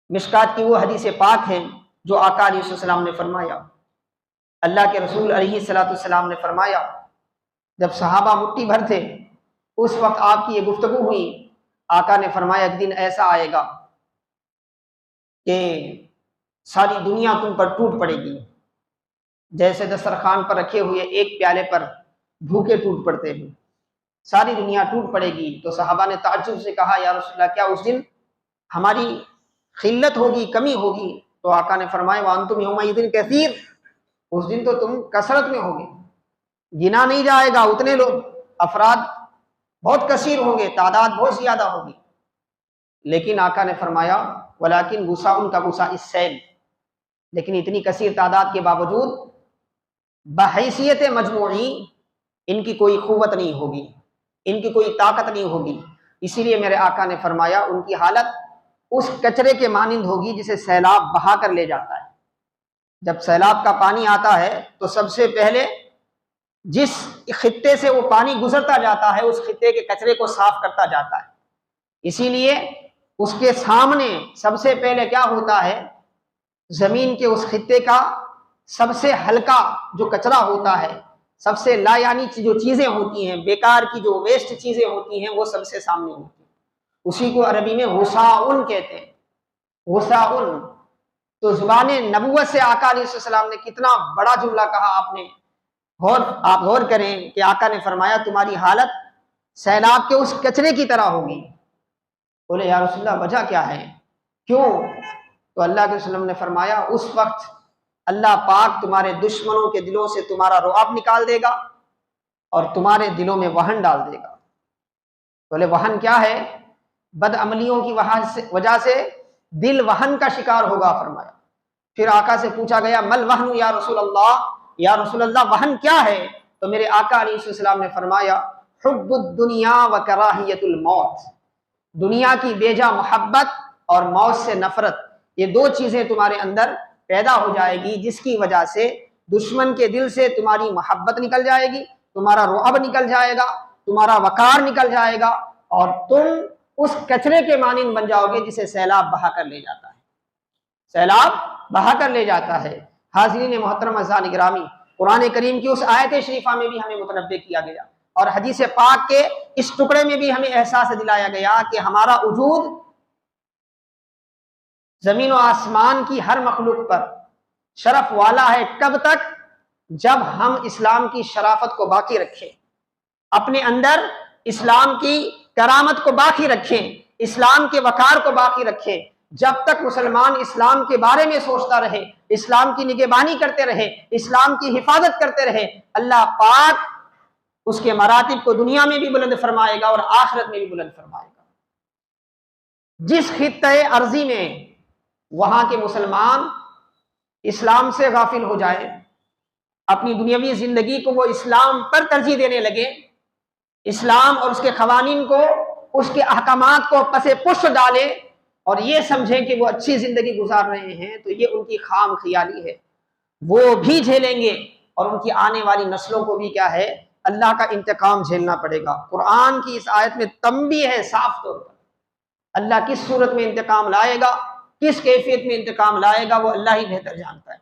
مشکات کی وہ حدیث پاک ہے جو آقا علیہ السلام نے فرمایا، اللہ کے رسول علیہ السلام نے فرمایا، جب صحابہ مٹھی بھر تھے اس وقت آپ کی یہ گفتگو ہوئی، آقا نے فرمایا ایک دن ایسا آئے گا کہ ساری دنیا تم پر ٹوٹ پڑے گی، جیسے دسترخوان پر رکھے ہوئے ایک پیالے پر بھوکے ٹوٹ پڑتے ہیں، ساری دنیا ٹوٹ پڑے گی۔ تو صحابہ نے تعجب سے کہا یا رسول اللہ، کیا اس دن ہماری قلت ہوگی، کمی ہوگی؟ تو آقا نے فرمایا وانتم یومئذ کثیر، اس دن تو تم کثرت میں ہوگے، گنا نہیں جائے گا، اتنے لوگ افراد بہت کثیر ہوں گے، تعداد بہت زیادہ ہوگی۔ لیکن آقا نے فرمایا ولیکن غصہ کا غصہ السیل، لیکن اتنی کثیر تعداد کے باوجود بحیثیت مجموعی ان کی کوئی قوت نہیں ہوگی، ان کی کوئی طاقت نہیں ہوگی، اسی لیے میرے آقا نے فرمایا ان کی حالت اس کچرے کے مانند ہوگی جسے سیلاب بہا کر لے جاتا ہے۔ جب سیلاب کا پانی آتا ہے تو سب سے پہلے جس خطے سے وہ پانی گزرتا جاتا ہے اس خطے کے کچرے کو صاف کرتا جاتا ہے، اسی لیے اس کے سامنے سب سے پہلے کیا ہوتا ہے، زمین کے اس خطے کا سب سے ہلکا جو کچرا ہوتا ہے، سب سے لا یعنی جو چیزیں ہوتی ہیں، بیکار کی جو ویسٹ چیزیں ہوتی ہیں، وہ سب سے سامنے ہوتی ہیں، اسی کو عربی میں غثاء کہتے ہیں، غثاء۔ تو زبان نبوت سے آقا علیہ السلام نے کتنا بڑا جملہ کہا، آپ غور کریں کہ آقا نے فرمایا تمہاری حالت سیلاب کے اس کچرے کی طرح ہوگی۔ بولے یا رسول اللہ وجہ کیا ہے، کیوں؟ تو اللہ کے وسلم نے فرمایا اس وقت اللہ پاک تمہارے دشمنوں کے دلوں سے تمہارا رعب نکال دے گا اور تمہارے دلوں میں وہن ڈال دے گا۔ بولے وہن کیا ہے؟ بد عملیوں کی وجہ سے دل وہن کا شکار ہوگا فرمایا۔ پھر آقا سے پوچھا گیا مل وہن یا رسول اللہ، یا رسول اللہ وہن کیا ہے؟ تو میرے آقا علیہ السلام نے فرمایا حب الدنیا و کراہیت الموت، دنیا کی بیجا محبت اور موت سے نفرت، یہ دو چیزیں تمہارے اندر پیدا ہو جائے گی، جس کی وجہ سے دشمن کے دل سے تمہاری محبت نکل جائے گی، تمہارا رعب نکل جائے گا، تمہارا وقار نکل جائے گا، اور تم اس کچرے کے مانند بن جاؤ گے جسے سیلاب بہا کر لے جاتا ہے، سیلاب بہا کر لے جاتا ہے۔ حاضرین محترم اعزائے گرامی، قرآن کریم کی اس آیت شریفہ میں بھی ہمیں متنبہ کیا گیا اور حدیث پاک کے اس ٹکڑے میں بھی ہمیں احساس دلایا گیا کہ ہمارا وجود زمین و آسمان کی ہر مخلوق پر شرف والا ہے، کب تک؟ جب ہم اسلام کی شرافت کو باقی رکھیں، اپنے اندر اسلام کی کرامت کو باقی رکھیں، اسلام کے وقار کو باقی رکھیں۔ جب تک مسلمان اسلام کے بارے میں سوچتا رہے، اسلام کی نگہبانی کرتے رہے، اسلام کی حفاظت کرتے رہے، اللہ پاک اس کے مراتب کو دنیا میں بھی بلند فرمائے گا اور آخرت میں بھی بلند فرمائے گا۔ جس خطۂ ارضی میں وہاں کے مسلمان اسلام سے غافل ہو جائے، اپنی دنیاوی زندگی کو وہ اسلام پر ترجیح دینے لگے، اسلام اور اس کے قوانین کو، اس کے احکامات کو پس پش ڈالے اور یہ سمجھیں کہ وہ اچھی زندگی گزار رہے ہیں، تو یہ ان کی خام خیالی ہے، وہ بھی جھیلیں گے اور ان کی آنے والی نسلوں کو بھی کیا ہے، اللہ کا انتقام جھیلنا پڑے گا۔ قرآن کی اس آیت میں تنبیہ ہے صاف طور پر، اللہ کس صورت میں انتقام لائے گا، کس کیفیت میں انتقام لائے گا، وہ اللہ ہی بہتر جانتا ہے۔